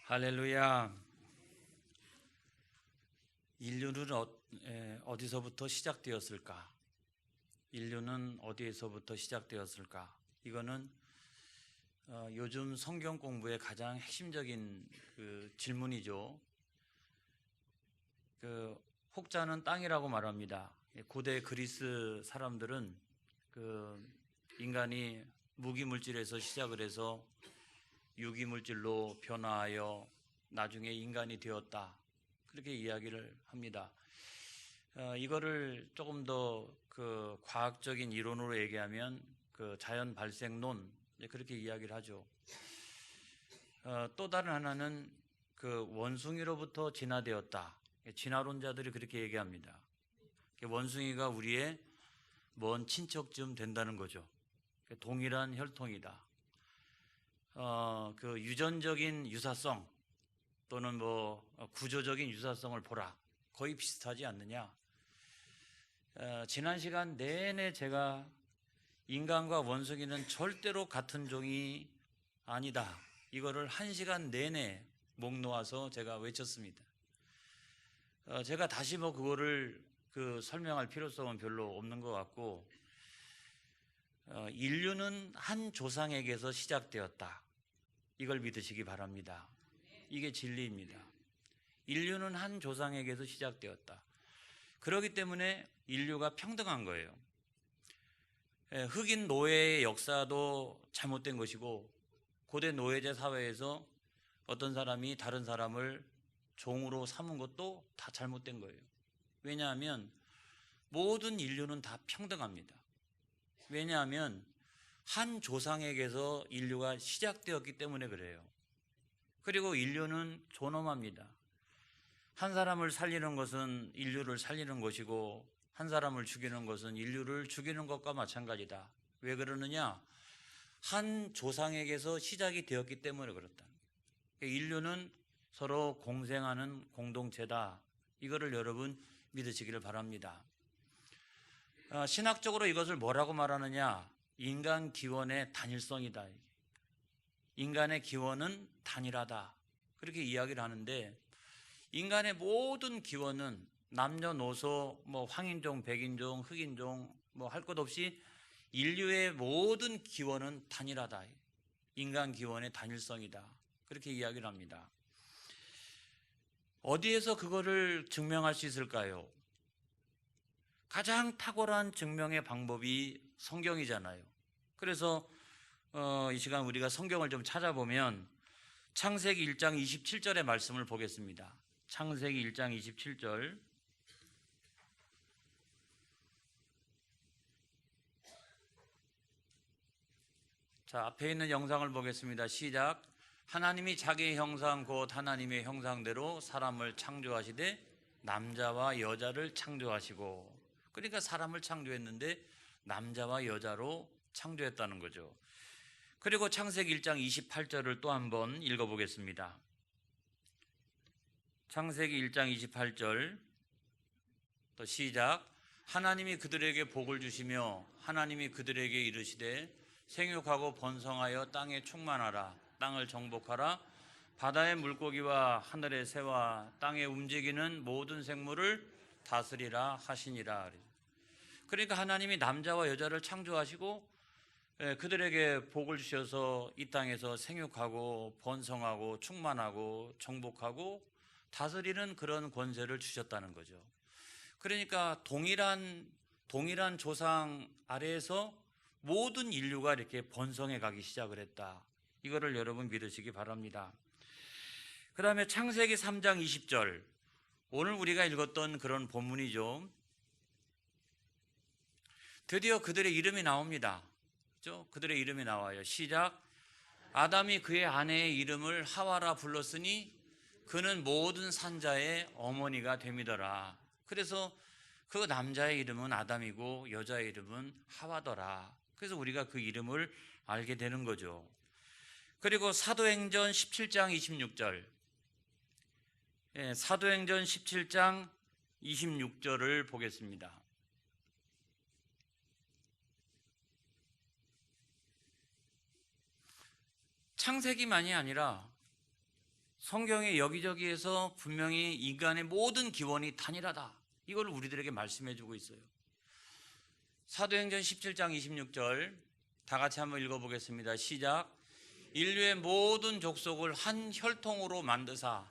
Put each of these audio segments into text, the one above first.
할렐루야. 인류는 어디서부터 시작되었을까? 인류는 어디에서부터 시작되었을까? 이거는 요즘 성경 공부의 가장 핵심적인 질문이죠. 혹자는 땅이라고 말합니다. 고대 그리스 사람들은 인간이 무기물질에서 시작을 해서 유기물질로 변화하여 나중에 인간이 되었다, 그렇게 이야기를 합니다. 이거를 조금 더 과학적인 이론으로 얘기하면 자연 발생론, 그렇게 이야기를 하죠. 또 다른 하나는 원숭이로부터 진화되었다, 진화론자들이 그렇게 얘기합니다. 원숭이가 우리의 먼 친척쯤 된다는 거죠. 동일한 혈통이다. 유전적인 유사성 또는 구조적인 유사성을 보라, 거의 비슷하지 않느냐. 지난 시간 내내 제가 인간과 원숭이는 절대로 같은 종이 아니다, 이거를 1시간 내내 목 놓아서 제가 외쳤습니다. 제가 다시 그거를 설명할 필요성은 별로 없는 것 같고, 인류는 한 조상에게서 시작되었다, 이걸 믿으시기 바랍니다. 이게 진리입니다. 인류는 한 조상에게서 시작되었다. 그렇기 때문에 인류가 평등한 거예요. 흑인 노예의 역사도 잘못된 것이고, 고대 노예제 사회에서 어떤 사람이 다른 사람을 종으로 삼은 것도 다 잘못된 거예요. 왜냐하면 모든 인류는 다 평등합니다. 왜냐하면 한 조상에게서 인류가 시작되었기 때문에 그래요. 그리고 인류는 존엄합니다. 한 사람을 살리는 것은 인류를 살리는 것이고, 한 사람을 죽이는 것은 인류를 죽이는 것과 마찬가지다. 왜 그러느냐? 한 조상에게서 시작이 되었기 때문에 그렇다. 인류는 서로 공생하는 공동체다, 이거를 여러분 믿으시기를 바랍니다. 신학적으로 이것을 뭐라고 말하느냐? 인간 기원의 단일성이다. 인간의 기원은 단일하다, 그렇게 이야기를 하는데, 인간의 모든 기원은 남녀노소, 황인종, 백인종, 흑인종, 할 것 없이 인류의 모든 기원은 단일하다. 인간 기원의 단일성이다, 그렇게 이야기를 합니다. 어디에서 그거를 증명할 수 있을까요? 가장 탁월한 증명의 방법이 성경이잖아요. 그래서 이 시간 우리가 성경을 좀 찾아보면 창세기 1장 27절의 말씀을 보겠습니다. 창세기 1장 27절. 자, 앞에 있는 영상을 보겠습니다. 시작. 하나님이 자기의 형상 곧 하나님의 형상대로 사람을 창조하시되 남자와 여자를 창조하시고, 그러니까 사람을 창조했는데 남자와 여자로 창조했다는 거죠. 그리고 창세기 1장 28절을 또 한번 읽어보겠습니다. 창세기 1장 28절 또 시작. 하나님이 그들에게 복을 주시며 하나님이 그들에게 이르시되 생육하고 번성하여 땅에 충만하라, 땅을 정복하라, 바다의 물고기와 하늘의 새와 땅에 움직이는 모든 생물을 다스리라 하시니라. 그러니까 하나님이 남자와 여자를 창조하시고 그들에게 복을 주셔서 이 땅에서 생육하고 번성하고 충만하고 정복하고 다스리는 그런 권세를 주셨다는 거죠. 그러니까 동일한 조상 아래에서 모든 인류가 이렇게 번성해 가기 시작을 했다, 이거를 여러분 믿으시기 바랍니다. 그 다음에 창세기 3장 20절, 오늘 우리가 읽었던 그런 본문이죠. 드디어 그들의 이름이 나옵니다. 그렇죠? 그들의 이름이 나와요. 시작. 아담이 그의 아내의 이름을 하와라 불렀으니 그는 모든 산자의 어머니가 됨이더라. 그래서 그 남자의 이름은 아담이고 여자의 이름은 하와더라. 그래서 우리가 그 이름을 알게 되는 거죠. 그리고 사도행전 17장 26절, 사도행전 17장 26절을 보겠습니다. 창세기만이 아니라 성경의 여기저기에서 분명히 인간의 모든 기원이 단일하다, 이걸 우리들에게 말씀해 주고 있어요. 사도행전 17장 26절 다 같이 한번 읽어보겠습니다. 시작. 인류의 모든 족속을 한 혈통으로 만드사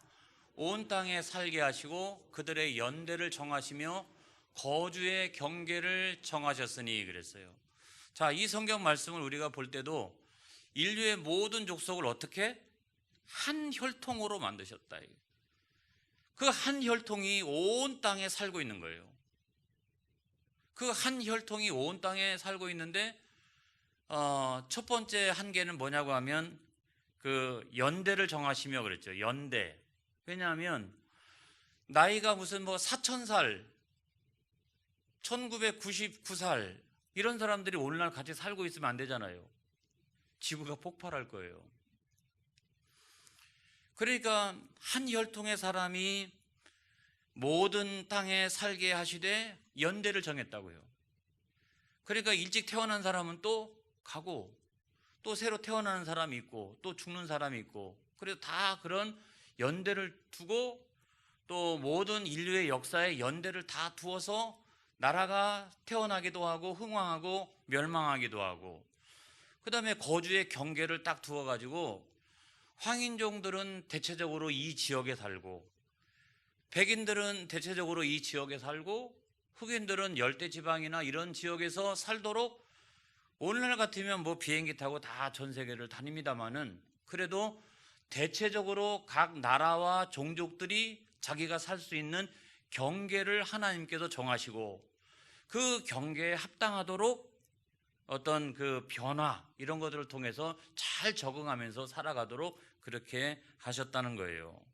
온 땅에 살게 하시고 그들의 연대를 정하시며 거주의 경계를 정하셨으니 그랬어요. 자, 이 성경 말씀을 우리가 볼 때도 인류의 모든 족속을 어떻게? 한 혈통으로 만드셨다. 그 한 혈통이 온 땅에 살고 있는 거예요. 그 한 혈통이 온 땅에 살고 있는데 첫 번째 한계는 뭐냐고 하면 그 연대를 정하시며 그랬죠. 연대. 왜냐하면 나이가 무슨 뭐 4000살, 1999살 이런 사람들이 오늘날 같이 살고 있으면 안 되잖아요. 지구가 폭발할 거예요. 그러니까 한 혈통의 사람이 모든 땅에 살게 하시되 연대를 정했다고요. 그러니까 일찍 태어난 사람은 또 가고 또 새로 태어나는 사람이 있고 또 죽는 사람이 있고, 그래서 다 그런 연대를 두고 또 모든 인류의 역사에 연대를 다 두어서 나라가 태어나기도 하고 흥왕하고 멸망하기도 하고, 그 다음에 거주의 경계를 딱 두어가지고 황인종들은 대체적으로 이 지역에 살고, 백인들은 대체적으로 이 지역에 살고, 흑인들은 열대지방이나 이런 지역에서 살도록, 오늘날 같으면 뭐 비행기 타고 다 전 세계를 다닙니다만은 그래도 대체적으로 각 나라와 종족들이 자기가 살 수 있는 경계를 하나님께서 정하시고 그 경계에 합당하도록 어떤 그 변화 이런 것들을 통해서 잘 적응하면서 살아가도록 그렇게 하셨다는 거예요.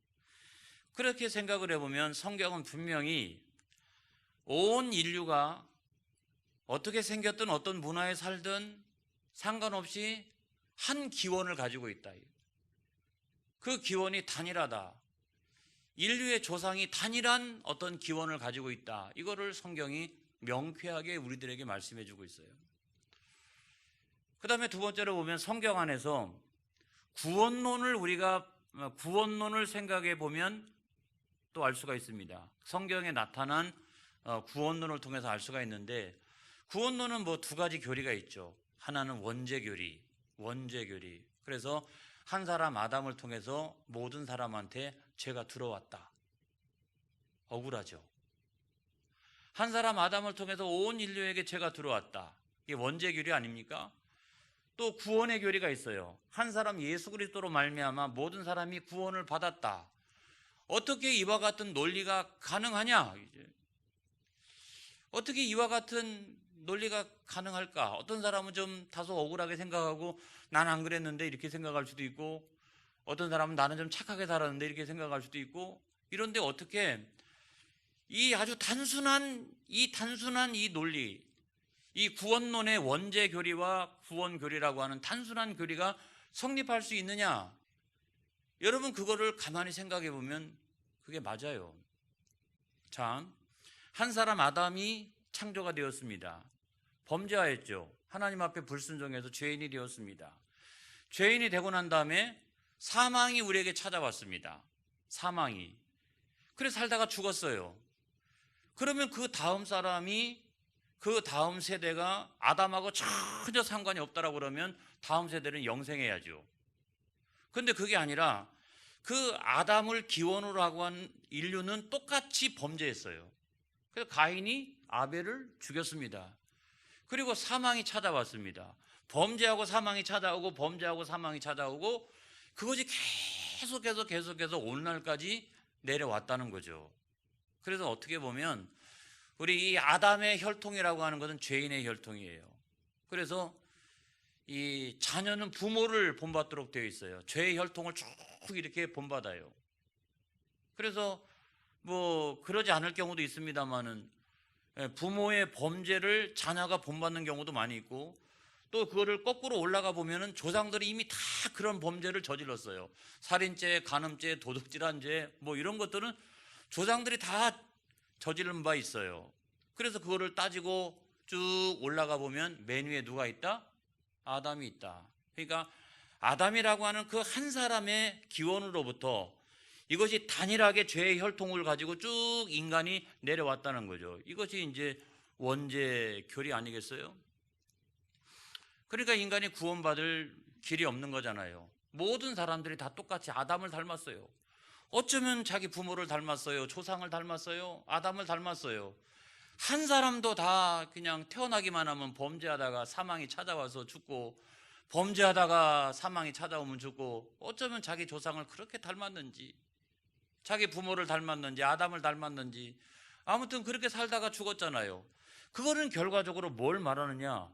그렇게 생각을 해보면 성경은 분명히 온 인류가 어떻게 생겼든 어떤 문화에 살든 상관없이 한 기원을 가지고 있다. 그 기원이 단일하다. 인류의 조상이 단일한 어떤 기원을 가지고 있다. 이거를 성경이 명쾌하게 우리들에게 말씀해 주고 있어요. 그 다음에 두 번째로 보면 성경 안에서 구원론을 생각해 보면 또 알 수가 있습니다. 성경에 나타난 구원론을 통해서 알 수가 있는데, 구원론은 뭐 두 가지 교리가 있죠. 하나는 원죄교리. 그래서 한 사람 아담을 통해서 모든 사람한테 죄가 들어왔다. 억울하죠. 한 사람 아담을 통해서 온 인류에게 죄가 들어왔다. 이게 원죄교리 아닙니까? 또 구원의 교리가 있어요. 한 사람 예수 그리스도로 말미암아 모든 사람이 구원을 받았다. 어떻게 이와 같은 논리가 가능하냐? 어떻게 이와 같은 논리가 가능할까? 어떤 사람은 좀 다소 억울하게 생각하고 난 안 그랬는데 이렇게 생각할 수도 있고, 어떤 사람은 나는 좀 착하게 살았는데 이렇게 생각할 수도 있고, 이런데 어떻게 이 아주 단순한 이 논리, 이 구원론의 원죄 교리와 구원 교리라고 하는 단순한 교리가 성립할 수 있느냐? 여러분, 그거를 가만히 생각해 보면 그게 맞아요. 자, 한 사람 아담이 창조가 되었습니다. 범죄하였죠. 하나님 앞에 불순종해서 죄인이 되었습니다. 죄인이 되고 난 다음에 사망이 우리에게 찾아왔습니다. 사망이. 그래서 살다가 죽었어요. 그러면 그 다음 사람이, 그 다음 세대가 아담하고 전혀 상관이 없다라고 그러면 다음 세대는 영생해야죠. 그런데 그게 아니라 그 아담을 기원으로 하고 한 인류는 똑같이 범죄했어요. 그래서 가인이 아벨을 죽였습니다. 그리고 사망이 찾아왔습니다. 범죄하고 사망이 찾아오고 범죄하고 사망이 찾아오고, 그것이 계속해서 오늘날까지 내려왔다는 거죠. 그래서 어떻게 보면 우리 이 아담의 혈통이라고 하는 것은 죄인의 혈통이에요. 그래서 이 자녀는 부모를 본받도록 되어 있어요. 죄의 혈통을 쭉 이렇게 본받아요. 그래서 뭐 그러지 않을 경우도 있습니다만은 부모의 범죄를 자녀가 본받는 경우도 많이 있고, 또 그거를 거꾸로 올라가 보면은 조상들이 이미 다 그런 범죄를 저질렀어요. 살인죄, 간음죄, 도둑질한 죄, 뭐 이런 것들은 조상들이 다 저지른 바 있어요. 그래서 그거를 따지고 쭉 올라가 보면 맨 위에 누가 있다? 아담이 있다. 그러니까 아담이라고 하는 그 한 사람의 기원으로부터 이것이 단일하게 죄의 혈통을 가지고 쭉 인간이 내려왔다는 거죠. 이것이 이제 원죄교리 아니겠어요? 그러니까 인간이 구원받을 길이 없는 거잖아요. 모든 사람들이 다 똑같이 아담을 닮았어요. 어쩌면 자기 부모를 닮았어요. 조상을 닮았어요. 아담을 닮았어요. 한 사람도 다 그냥 태어나기만 하면 범죄하다가 사망이 찾아와서 죽고, 범죄하다가 사망이 찾아오면 죽고, 어쩌면 자기 조상을 그렇게 닮았는지, 자기 부모를 닮았는지, 아담을 닮았는지, 아무튼 그렇게 살다가 죽었잖아요. 그거는 결과적으로 뭘 말하느냐?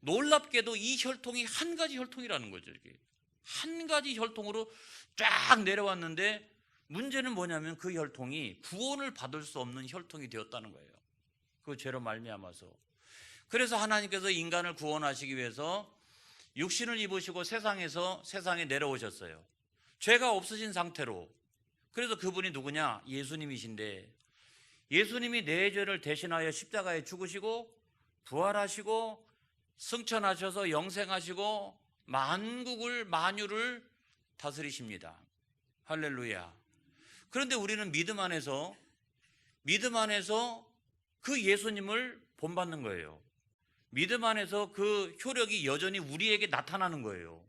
놀랍게도 이 혈통이 한 가지 혈통이라는 거죠. 이게 한 가지 혈통으로 쫙 내려왔는데, 문제는 뭐냐면 그 혈통이 구원을 받을 수 없는 혈통이 되었다는 거예요. 그 죄로 말미암아서. 그래서 하나님께서 인간을 구원하시기 위해서 육신을 입으시고 세상에 내려오셨어요. 죄가 없으신 상태로. 그래서 그분이 누구냐? 예수님이신데, 예수님이 내 죄를 대신하여 십자가에 죽으시고 부활하시고 승천하셔서 영생하시고 만유를 다스리십니다. 할렐루야. 그런데 우리는 믿음 안에서 그 예수님을 본받는 거예요. 믿음 안에서 그 효력이 여전히 우리에게 나타나는 거예요.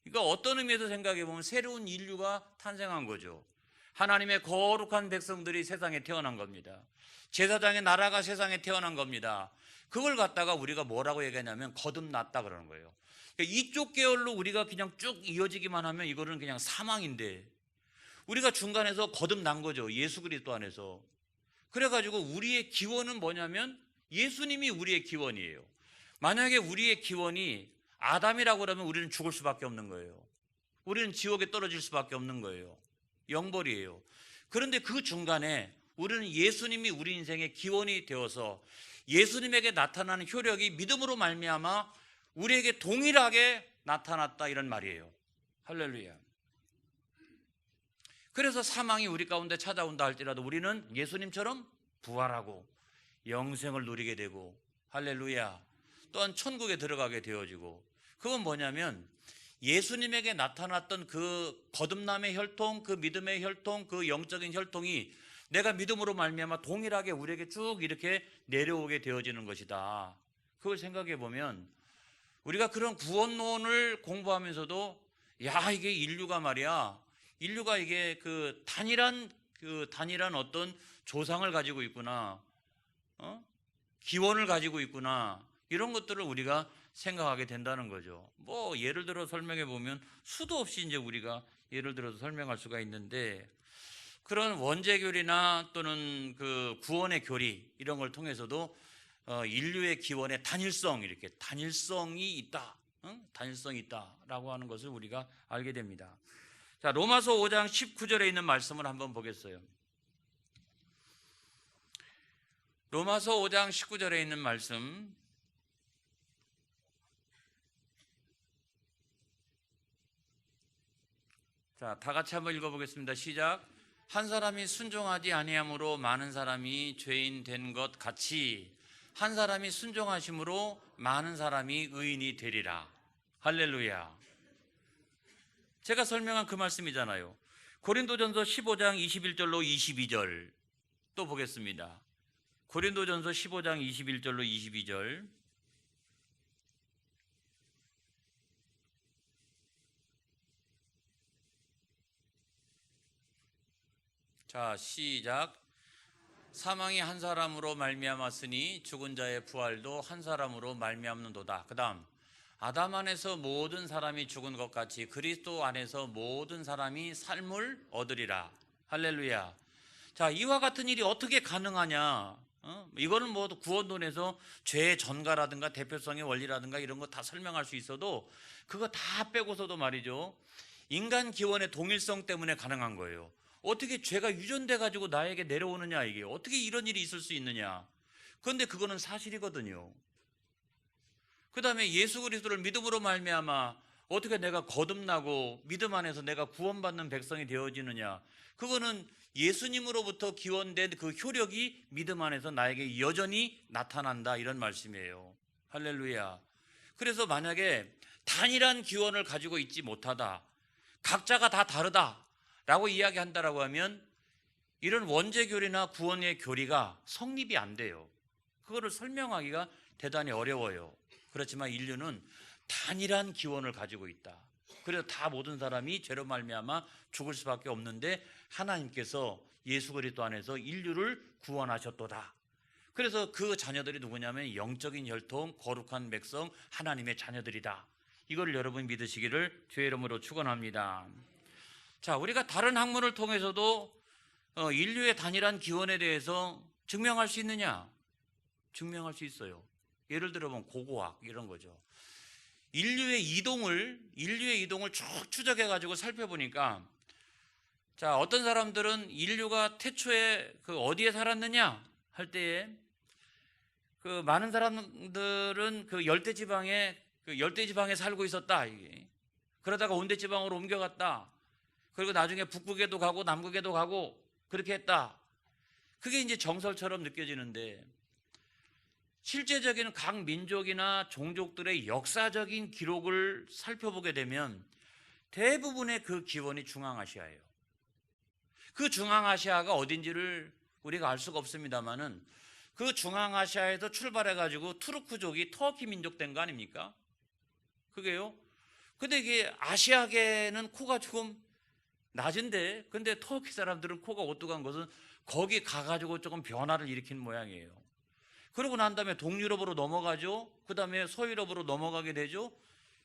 그러니까 어떤 의미에서 생각해 보면 새로운 인류가 탄생한 거죠. 하나님의 거룩한 백성들이 세상에 태어난 겁니다. 제사장의 나라가 세상에 태어난 겁니다. 그걸 갖다가 우리가 뭐라고 얘기하냐면 거듭났다 그러는 거예요. 그러니까 이쪽 계열로 우리가 그냥 쭉 이어지기만 하면 이거는 그냥 사망인데, 우리가 중간에서 거듭난 거죠. 예수 그리스도 안에서. 그래가지고 우리의 기원은 뭐냐면 예수님이 우리의 기원이에요. 만약에 우리의 기원이 아담이라고 그러면 우리는 죽을 수밖에 없는 거예요. 우리는 지옥에 떨어질 수밖에 없는 거예요. 영벌이에요. 그런데 그 중간에 우리는 예수님이 우리 인생의 기원이 되어서 예수님에게 나타나는 효력이 믿음으로 말미암아 우리에게 동일하게 나타났다, 이런 말이에요. 할렐루야. 그래서 사망이 우리 가운데 찾아온다 할지라도 우리는 예수님처럼 부활하고 영생을 누리게 되고, 할렐루야, 또한 천국에 들어가게 되어지고, 그건 뭐냐면 예수님에게 나타났던 그 거듭남의 혈통, 그 믿음의 혈통, 그 영적인 혈통이 내가 믿음으로 말미암아 동일하게 우리에게 쭉 이렇게 내려오게 되어지는 것이다. 그걸 생각해 보면 우리가 그런 구원론을 공부하면서도, 야, 이게 인류가 이게 그 단일한 어떤 조상을 가지고 있구나, 기원을 가지고 있구나, 이런 것들을 우리가 생각하게 된다는 거죠. 뭐 예를 들어 설명해 보면 수도 없이 이제 우리가 예를 들어서 설명할 수가 있는데, 그런 원죄교리나 또는 그 구원의 교리, 이런 걸 통해서도 인류의 기원의 단일성이 있다, 단일성이 있다라고 하는 것을 우리가 알게 됩니다. 자, 로마서 5장 19절에 있는 말씀을 한번 보겠어요. 로마서 5장 19절에 있는 말씀, 자, 다 같이 한번 읽어보겠습니다. 시작. 한 사람이 순종하지 아니함으로 많은 사람이 죄인 된 것 같이 한 사람이 순종하심으로 많은 사람이 의인이 되리라. 할렐루야. 제가 설명한 그 말씀이잖아요. 고린도전서 15장 21절로 22절 또 보겠습니다. 고린도전서 15장 21절로 22절. 자, 시작. 사망이 한 사람으로 말미암았으니 죽은 자의 부활도 한 사람으로 말미암는도다. 그 다음, 아담 안에서 모든 사람이 죽은 것 같이 그리스도 안에서 모든 사람이 삶을 얻으리라. 할렐루야. 자, 이와 같은 일이 어떻게 가능하냐? 이거는 뭐 구원론에서 죄의 전가라든가 대표성의 원리라든가 이런 거 다 설명할 수 있어도 그거 다 빼고서도 말이죠, 인간 기원의 동일성 때문에 가능한 거예요. 어떻게 죄가 유전돼 가지고 나에게 내려오느냐, 이게 어떻게 이런 일이 있을 수 있느냐. 그런데 그거는 사실이거든요. 그 다음에 예수 그리스도를 믿음으로 말미암아 어떻게 내가 거듭나고 믿음 안에서 내가 구원받는 백성이 되어지느냐. 그거는 예수님으로부터 기원된 그 효력이 믿음 안에서 나에게 여전히 나타난다, 이런 말씀이에요. 할렐루야. 그래서 만약에 단일한 기원을 가지고 있지 못하다, 각자가 다 다르다, 라고 이야기한다라고 하면 이런 원죄교리나 구원의 교리가 성립이 안 돼요. 그거를 설명하기가 대단히 어려워요. 그렇지만 인류는 단일한 기원을 가지고 있다. 그래서 다 모든 사람이 죄로 말미암아 죽을 수밖에 없는데 하나님께서 예수 그리스도 안에서 인류를 구원하셨도다. 그래서 그 자녀들이 누구냐면 영적인 혈통, 거룩한 백성, 하나님의 자녀들이다. 이걸 여러분 믿으시기를 주의 이름으로 축원합니다. 자, 우리가 다른 학문을 통해서도 인류의 단일한 기원에 대해서 증명할 수 있느냐? 증명할 수 있어요. 예를 들어 보면 고고학 이런 거죠. 인류의 이동을 쭉 추적해 가지고 살펴보니까, 자, 어떤 사람들은 인류가 태초에 그 어디에 살았느냐 할 때에 그 많은 사람들은 그 열대 지방에 살고 있었다. 그러다가 온대 지방으로 옮겨갔다. 그리고 나중에 북극에도 가고 남극에도 가고 그렇게 했다. 그게 이제 정설처럼 느껴지는데, 실제적인 각 민족이나 종족들의 역사적인 기록을 살펴보게 되면 대부분의 그 기원이 중앙아시아예요. 그 중앙아시아가 어딘지를 우리가 알 수가 없습니다만은 그 중앙아시아에서 출발해가지고 투르크족이 터키 민족 된 거 아닙니까? 그게요. 근데 이게 아시아계는 코가 조금 낮은데, 근데 터키 사람들은 코가 오뚝한 것은 거기 가가지고 조금 변화를 일으킨 모양이에요. 그러고 난 다음에 동유럽으로 넘어가죠. 그 다음에 서유럽으로 넘어가게 되죠.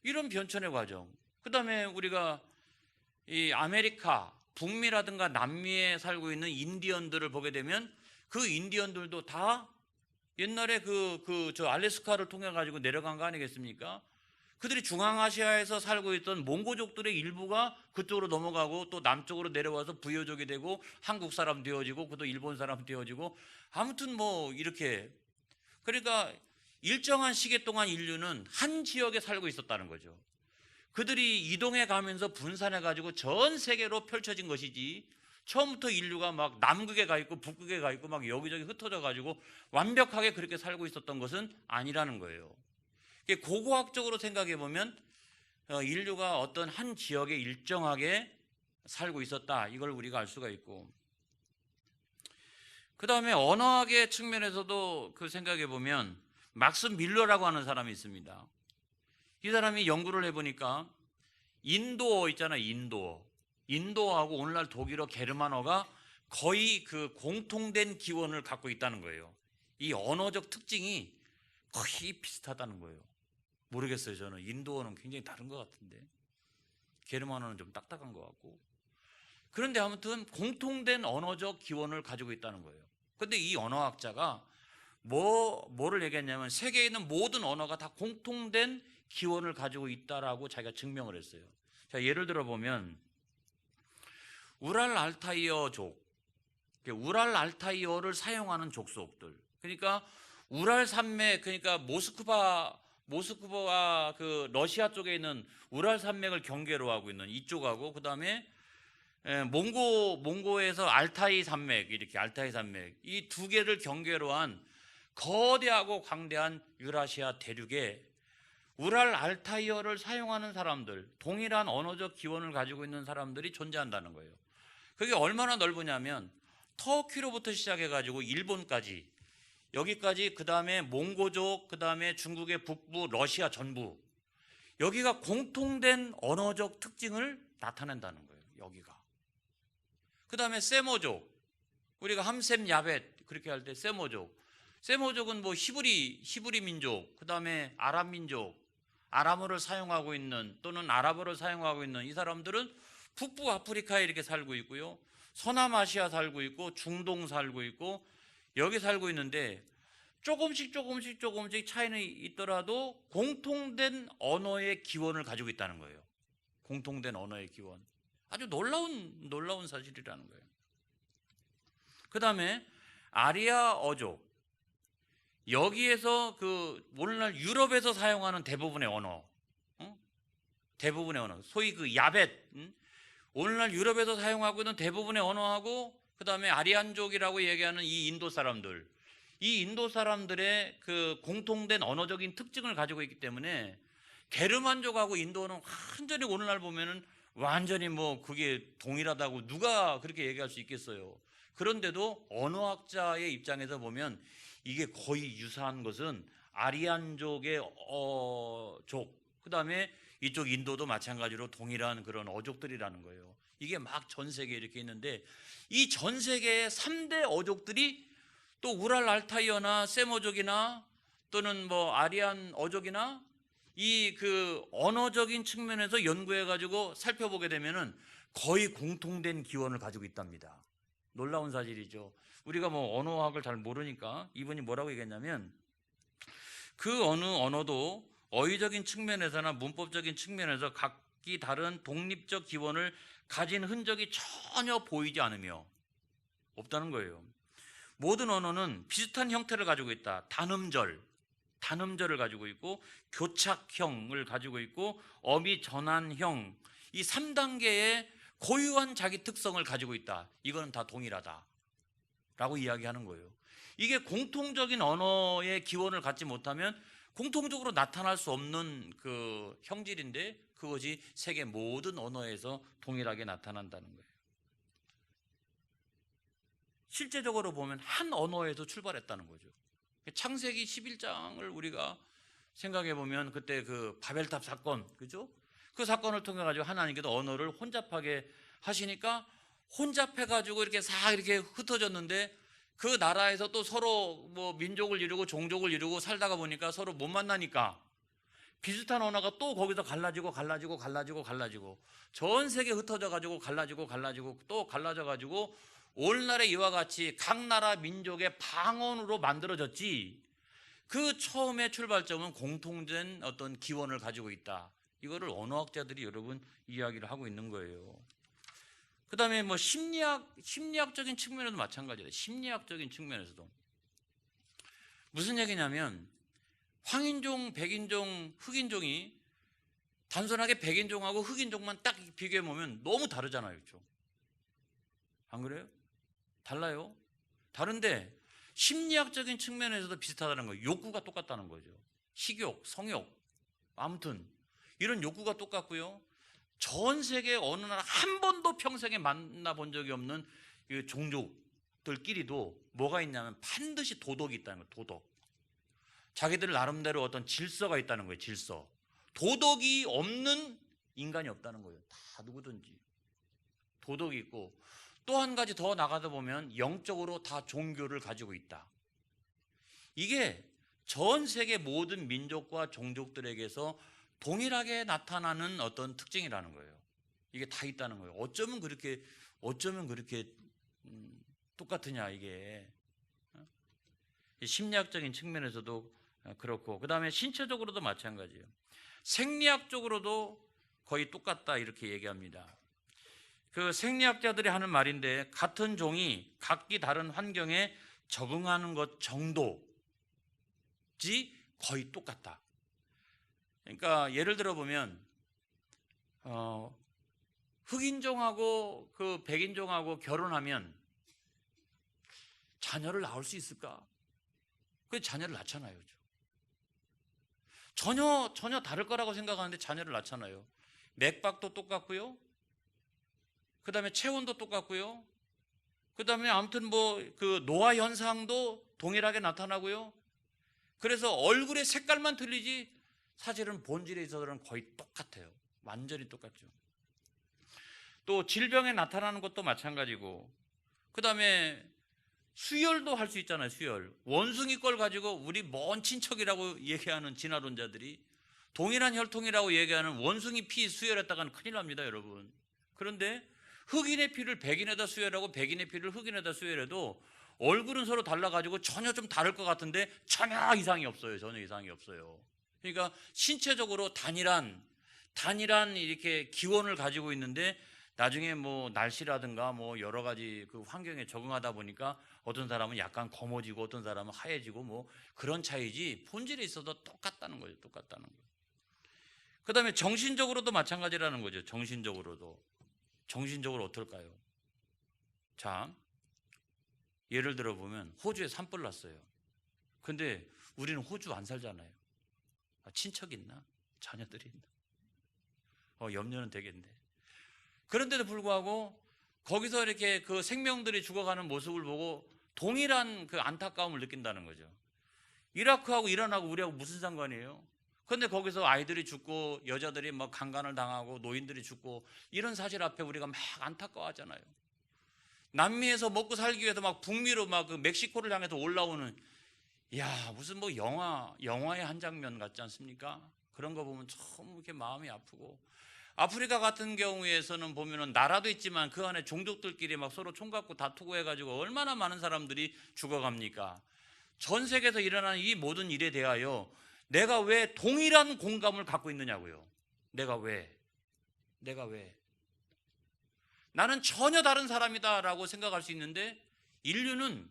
이런 변천의 과정. 그 다음에 우리가 이 아메리카, 북미라든가 남미에 살고 있는 인디언들을 보게 되면 그 인디언들도 다 옛날에 저 알래스카를 통해 가지고 내려간 거 아니겠습니까? 그들이 중앙아시아에서 살고 있던 몽고족들의 일부가 그쪽으로 넘어가고 또 남쪽으로 내려와서 부여족이 되고 한국 사람 되어지고 그도 일본 사람 되어지고, 아무튼 뭐 이렇게, 그러니까 일정한 시기 동안 인류는 한 지역에 살고 있었다는 거죠. 그들이 이동해 가면서 분산해 가지고 전 세계로 펼쳐진 것이지, 처음부터 인류가 막 남극에 가 있고 북극에 가 있고 막 여기저기 흩어져 가지고 완벽하게 그렇게 살고 있었던 것은 아니라는 거예요. 고고학적으로 생각해 보면 인류가 어떤 한 지역에 일정하게 살고 있었다, 이걸 우리가 알 수가 있고, 그 다음에 언어학의 측면에서도 그 생각해 보면 막스 밀러라고 하는 사람이 있습니다. 이 사람이 연구를 해보니까 인도어 있잖아요. 인도어하고 오늘날 독일어, 게르만어가 거의 그 공통된 기원을 갖고 있다는 거예요. 이 언어적 특징이 거의 비슷하다는 거예요. 모르겠어요. 저는 인도어는 굉장히 다른 것 같은데, 게르만어는 좀 딱딱한 것 같고. 그런데 아무튼 공통된 언어적 기원을 가지고 있다는 거예요. 그런데 이 언어학자가 뭐를 얘기했냐면 세계에 있는 모든 언어가 다 공통된 기원을 가지고 있다라고 자기가 증명을 했어요. 자, 예를 들어 보면 우랄 알타이어족, 우랄 알타이어를 사용하는 족속들, 그러니까 우랄 산맥, 그러니까 모스크바와 그 러시아 쪽에 있는 우랄 산맥을 경계로 하고 있는 이쪽하고, 그 다음에 몽고에서 알타이 산맥, 이렇게 알타이 산맥, 이 두 개를 경계로 한 거대하고 광대한 유라시아 대륙에 우랄 알타이어를 사용하는 사람들, 동일한 언어적 기원을 가지고 있는 사람들이 존재한다는 거예요. 그게 얼마나 넓으냐면 터키로부터 시작해가지고 일본까지, 여기까지, 그 다음에 몽고족, 그 다음에 중국의 북부, 러시아 전부, 여기가 공통된 언어적 특징을 나타낸다는 거예요. 여기가. 그 다음에 세모족, 우리가 함셈 야벳 그렇게 할 때 세모족은 뭐 히브리 민족, 그 다음에 아랍 민족, 아람어를 사용하고 있는 또는 아랍어를 사용하고 있는 이 사람들은 북부 아프리카에 이렇게 살고 있고요, 서남아시아 살고 있고, 중동 살고 있고, 여기 살고 있는데 조금씩 차이는 있더라도 공통된 언어의 기원을 가지고 있다는 거예요. 공통된 언어의 기원. 아주 놀라운 사실이라는 거예요. 그 다음에 아리아어족, 여기에서 그 오늘날 유럽에서 사용하는 대부분의 언어, 소위 그 야벳, 오늘날 유럽에서 사용하고 있는 대부분의 언어하고, 그 다음에 아리안족이라고 얘기하는 이 인도 사람들의 그 공통된 언어적인 특징을 가지고 있기 때문에 게르만족하고 인도어는 완전히 오늘날 보면은 완전히 뭐 그게 동일하다고 누가 그렇게 얘기할 수 있겠어요. 그런데도 언어학자의 입장에서 보면 이게 거의 유사한 것은 아리안족의 족, 그 다음에 이쪽 인도도 마찬가지로 동일한 그런 어족들이라는 거예요. 이게 막 전 세계에 이렇게 있는데 이 전 세계의 3대 어족들이 또 우랄 알타이어나 세모족이나 또는 뭐 아리안 어족이나 이 그 언어적인 측면에서 연구해 가지고 살펴보게 되면은 거의 공통된 기원을 가지고 있답니다. 놀라운 사실이죠. 우리가 뭐 언어학을 잘 모르니까 이분이 뭐라고 얘기했냐면 그 어느 언어도 어휘적인 측면에서나 문법적인 측면에서 각기 다른 독립적 기원을 가진 흔적이 전혀 보이지 않으며 없다는 거예요. 모든 언어는 비슷한 형태를 가지고 있다. 단음절을 가지고 있고 교착형을 가지고 있고 어미 전환형, 이 3단계의 고유한 자기 특성을 가지고 있다. 이거는 다 동일하다 라고 이야기하는 거예요. 이게 공통적인 언어의 기원을 갖지 못하면 공통적으로 나타날 수 없는 그 형질인데 그것이 세계 모든 언어에서 동일하게 나타난다는 거예요. 실제적으로 보면 한 언어에서 출발했다는 거죠. 창세기 11장을 우리가 생각해 보면 그때 그 바벨탑 사건, 그죠? 그 사건을 통해 가지고 하나님께서 언어를 혼잡하게 하시니까 혼잡해 가지고 이렇게 싹 이렇게 흩어졌는데 그 나라에서 또 서로 뭐 민족을 이루고 종족을 이루고 살다가 보니까 서로 못 만나니까 비슷한 언어가 또 거기서 갈라지고 전 세계 흩어져 가지고 갈라지고 또 갈라져 가지고 오늘날의 이와 같이 각 나라 민족의 방언으로 만들어졌지, 그 처음의 출발점은 공통된 어떤 기원을 가지고 있다. 이거를 언어학자들이 여러분 이야기를 하고 있는 거예요. 그 다음에 뭐 심리학적인 측면에도 마찬가지예요. 심리학적인 측면에서도 무슨 얘기냐면 황인종, 백인종, 흑인종이 단순하게 백인종하고 흑인종만 딱 비교해 보면 너무 다르잖아요, 그렇죠? 안 그래요? 달라요. 다른데 심리학적인 측면에서도 비슷하다는 거예요. 욕구가 똑같다는 거죠. 식욕, 성욕, 아무튼 이런 욕구가 똑같고요. 전 세계 어느 나라 한 번도 평생에 만나본 적이 없는 이 종족들끼리도 뭐가 있냐면 반드시 도덕이 있다는 거예요. 도덕. 자기들 나름대로 어떤 질서가 있다는 거예요. 질서. 도덕이 없는 인간이 없다는 거예요. 다 누구든지 도덕이 있고, 또 한 가지 더 나가다 보면 영적으로 다 종교를 가지고 있다. 이게 전 세계 모든 민족과 종족들에게서 동일하게 나타나는 어떤 특징이라는 거예요. 이게 다 있다는 거예요. 어쩌면 그렇게 똑같으냐, 이게. 심리학적인 측면에서도 그렇고, 그 다음에 신체적으로도 마찬가지예요. 생리학적으로도 거의 똑같다 이렇게 얘기합니다. 그 생리학자들이 하는 말인데 같은 종이 각기 다른 환경에 적응하는 것 정도지 거의 똑같다. 그러니까 예를 들어 보면 흑인종하고 그 백인종하고 결혼하면 자녀를 낳을 수 있을까? 그 자녀를 낳잖아요. 전혀 다를 거라고 생각하는데 자녀를 낳잖아요. 맥박도 똑같고요. 그 다음에 체온도 똑같고요. 그 다음에 아무튼 뭐 그 노화 현상도 동일하게 나타나고요. 그래서 얼굴의 색깔만 틀리지 사실은 본질에 있어서는 거의 똑같아요. 완전히 똑같죠. 또 질병에 나타나는 것도 마찬가지고, 그 다음에 수혈도 할 수 있잖아요. 수혈. 원숭이 걸 가지고 우리 먼 친척이라고 얘기하는 진화론자들이 동일한 혈통이라고 얘기하는 원숭이 피 수혈했다가는 큰일 납니다, 여러분. 그런데 흑인의 피를 백인에다 수혈하고 백인의 피를 흑인에다 수혈해도 얼굴은 서로 달라가지고 전혀 좀 다를 것 같은데 전혀 이상이 없어요. 전혀 이상이 없어요. 그러니까 신체적으로 단일한 이렇게 기원을 가지고 있는데 나중에 뭐 날씨라든가 뭐 여러 가지 그 환경에 적응하다 보니까 어떤 사람은 약간 검어지고 어떤 사람은 하얘지고 뭐 그런 차이지 본질에 있어도 똑같다는 거죠. 똑같다는 거예요. 그 다음에 정신적으로도 마찬가지라는 거죠. 정신적으로 어떨까요? 자, 예를 들어 보면 호주에 산불 났어요. 근데 우리는 호주 안 살잖아요. 친척 있나? 자녀들이 있나? 염려는 되겠네. 그런데도 불구하고 거기서 이렇게 그 생명들이 죽어가는 모습을 보고 동일한 그 안타까움을 느낀다는 거죠. 이라크하고 이란하고 우리하고 무슨 상관이에요? 그런데 거기서 아이들이 죽고 여자들이 막 강간을 당하고 노인들이 죽고 이런 사실 앞에 우리가 막 안타까워하잖아요. 남미에서 먹고 살기 위해서 막 북미로 막 그 멕시코를 향해서 올라오는, 야, 무슨 뭐 영화의 한 장면 같지 않습니까? 그런 거 보면 참 이렇게 마음이 아프고, 아프리카 같은 경우에서는 보면은 나라도 있지만 그 안에 종족들끼리 막 서로 총 갖고 다투고 해가지고 얼마나 많은 사람들이 죽어갑니까? 전 세계에서 일어나는 이 모든 일에 대하여 내가 왜 동일한 공감을 갖고 있느냐고요. 내가 왜? 나는 전혀 다른 사람이다라고 생각할 수 있는데 인류는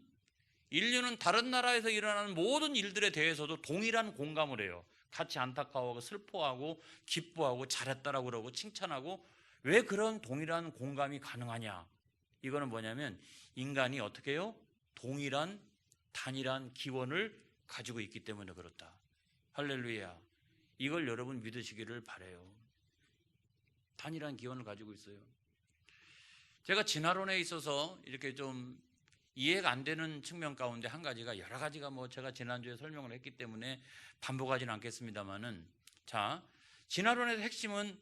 다른 나라에서 일어나는 모든 일들에 대해서도 동일한 공감을 해요. 같이 안타까워하고 슬퍼하고 기뻐하고 잘했다라고 그러고 칭찬하고. 왜 그런 동일한 공감이 가능하냐? 이거는 뭐냐면 인간이 어떻게 해요? 동일한 단일한 기원을 가지고 있기 때문에 그렇다. 할렐루야. 이걸 여러분 믿으시기를 바라요. 단일한 기원을 가지고 있어요. 제가 진화론에 있어서 이렇게 좀 이해가 안 되는 측면 가운데 한 가지가, 여러 가지가 뭐 제가 지난주에 설명을 했기 때문에 반복하지는 않겠습니다만은, 자, 진화론의 핵심은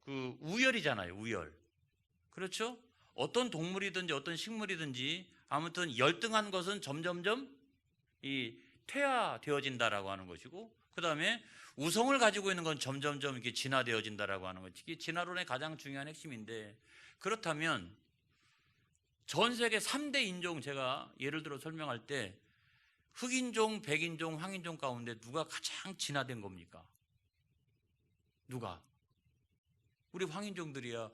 그 우열이잖아요. 우열. 그렇죠? 어떤 동물이든지 어떤 식물이든지 아무튼 열등한 것은 점점점 이 퇴화되어진다라고 하는 것이고, 그 다음에 우성을 가지고 있는 건 점점점 이렇게 진화되어진다라고 하는 것이 이게 진화론의 가장 중요한 핵심인데, 그렇다면 전 세계 3대 인종 제가 예를 들어 설명할 때 흑인종, 백인종, 황인종 가운데 누가 가장 진화된 겁니까? 누가? 우리 황인종들이야.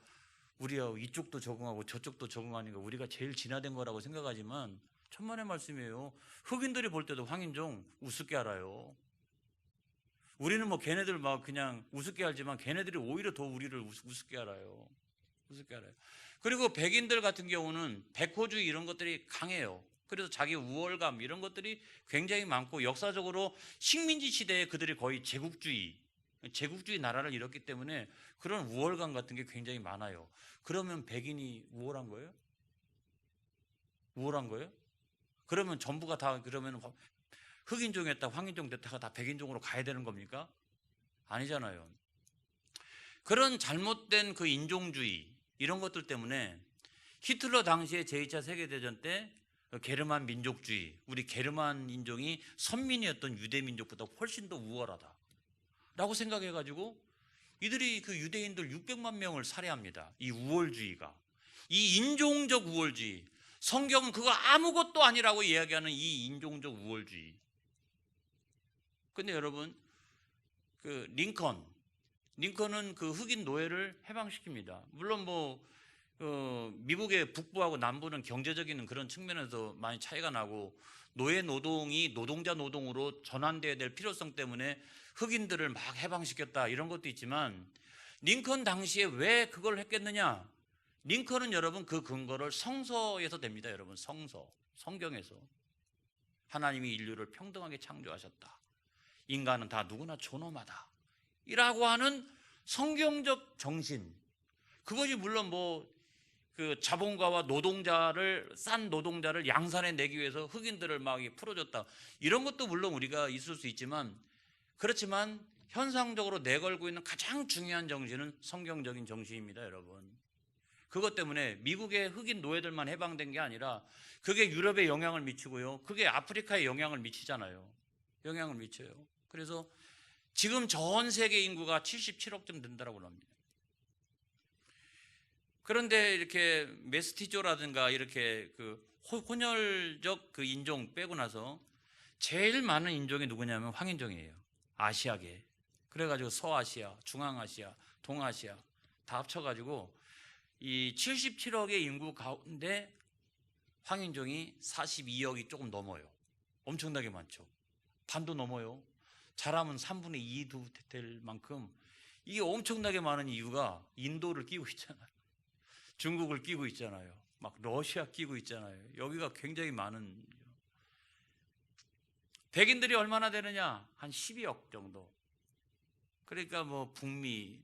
우리야 이쪽도 적응하고 저쪽도 적응하니까 우리가 제일 진화된 거라고 생각하지만 천만의 말씀이에요. 흑인들이 볼 때도 황인종 우습게 알아요. 우리는 뭐 걔네들 막 그냥 우습게 알지만 걔네들이 오히려 더 우리를 우습게 알아요. 우습게 알아요. 그리고 백인들 같은 경우는 백호주의 이런 것들이 강해요. 그래서 자기 우월감 이런 것들이 굉장히 많고, 역사적으로 식민지 시대에 그들이 거의 제국주의 나라를 이뤘기 때문에 그런 우월감 같은 게 굉장히 많아요. 그러면 백인이 우월한 거예요? 우월한 거예요? 그러면 전부가 다 그러면 흑인종이었다 황인종 됐다가 다 백인종으로 가야 되는 겁니까? 아니잖아요. 그런 잘못된 그 인종주의 이런 것들 때문에 히틀러 당시에 제2차 세계대전 때 게르만 민족주의, 우리 게르만 인종이 선민이었던 유대 민족보다 훨씬 더 우월하다 라고 생각해가지고 이들이 그 유대인들 600만 명을 살해합니다. 이 우월주의가, 이 인종적 우월주의, 성경은 그거 아무것도 아니라고 이야기하는 이 인종적 우월주의. 근데 여러분, 그 링컨은 그 흑인 노예를 해방시킵니다. 물론 뭐 미국의 북부하고 남부는 경제적인 그런 측면에서 많이 차이가 나고, 노예 노동이 노동자 노동으로 전환돼야 될 필요성 때문에 흑인들을 막 해방시켰다 이런 것도 있지만, 링컨 당시에 왜 그걸 했겠느냐? 링컨은 여러분 그 근거를 성서에서 됩니다. 여러분, 성경에서 하나님이 인류를 평등하게 창조하셨다. 인간은 다 누구나 존엄하다 이라고 하는 성경적 정신, 그것이 물론 뭐 그 자본가와 싼 노동자를 양산해 내기 위해서 흑인들을 막 풀어줬다 이런 것도 물론 우리가 있을 수 있지만, 그렇지만 현상적으로 내걸고 있는 가장 중요한 정신은 성경적인 정신입니다. 여러분, 그것 때문에 미국의 흑인 노예들만 해방된 게 아니라 그게 유럽에 영향을 미치고요, 그게 아프리카에 영향을 미치잖아요. 영향을 미쳐요. 그래서 지금 전 세계 인구가 77억쯤 된다고 합니다. 그런데 이렇게 메스티조라든가 이렇게 그 혼혈적 그 인종 빼고 나서 제일 많은 인종이 누구냐면 황인종이에요. 아시아계. 그래가지고 서아시아, 중앙아시아, 동아시아 다 합쳐가지고 이 77억의 인구 가운데 황인종이 42억이 조금 넘어요. 엄청나게 많죠. 반도 넘어요. 잘하면 3분의 2도 될 만큼 이게 엄청나게 많은 이유가 인도를 끼고 있잖아요. 중국을 끼고 있잖아요. 막 러시아 끼고 있잖아요. 여기가 굉장히 많은. 백인들이 얼마나 되느냐? 한 12억 정도. 그러니까 뭐 북미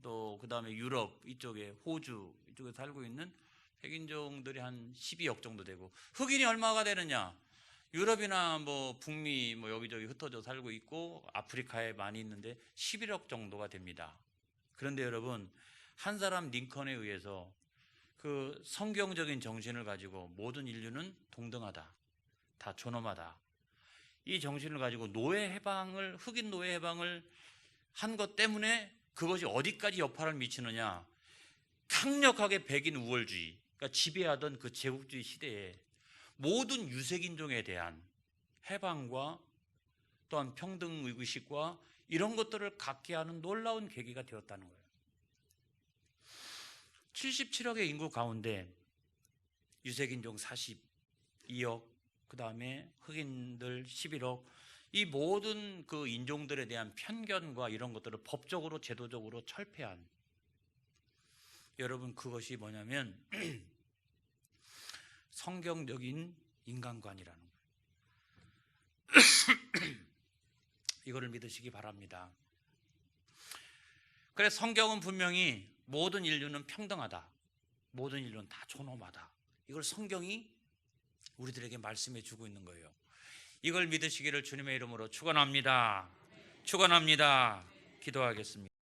또 그다음에 유럽 이쪽에 호주 이쪽에 살고 있는 백인종들이 한 12억 정도 되고, 흑인이 얼마가 되느냐? 유럽이나 뭐 북미 뭐 여기저기 흩어져 살고 있고 아프리카에 많이 있는데 11억 정도가 됩니다. 그런데 여러분, 한 사람 링컨에 의해서 그 성경적인 정신을 가지고 모든 인류는 동등하다, 다 존엄하다, 이 정신을 가지고 노예 해방을, 흑인 노예 해방을 한 것 때문에 그것이 어디까지 여파를 미치느냐? 강력하게 백인 우월주의, 그러니까 지배하던 그 제국주의 시대에 모든 유색인종에 대한 해방과 또한 평등의식과 이런 것들을 갖게 하는 놀라운 계기가 되었다는 거예요. 77억의 인구 가운데 유색인종 42억, 그 다음에 흑인들 11억, 이 모든 그 인종들에 대한 편견과 이런 것들을 법적으로 제도적으로 철폐한, 여러분 그것이 뭐냐면 성경적인 인간관이라는 거예요. 이거를 믿으시기 바랍니다. 그래, 성경은 분명히 모든 인류는 평등하다, 모든 인류는 다 존엄하다, 이걸 성경이 우리들에게 말씀해 주고 있는 거예요. 이걸 믿으시기를 주님의 이름으로 축원합니다. 축원합니다. 기도하겠습니다.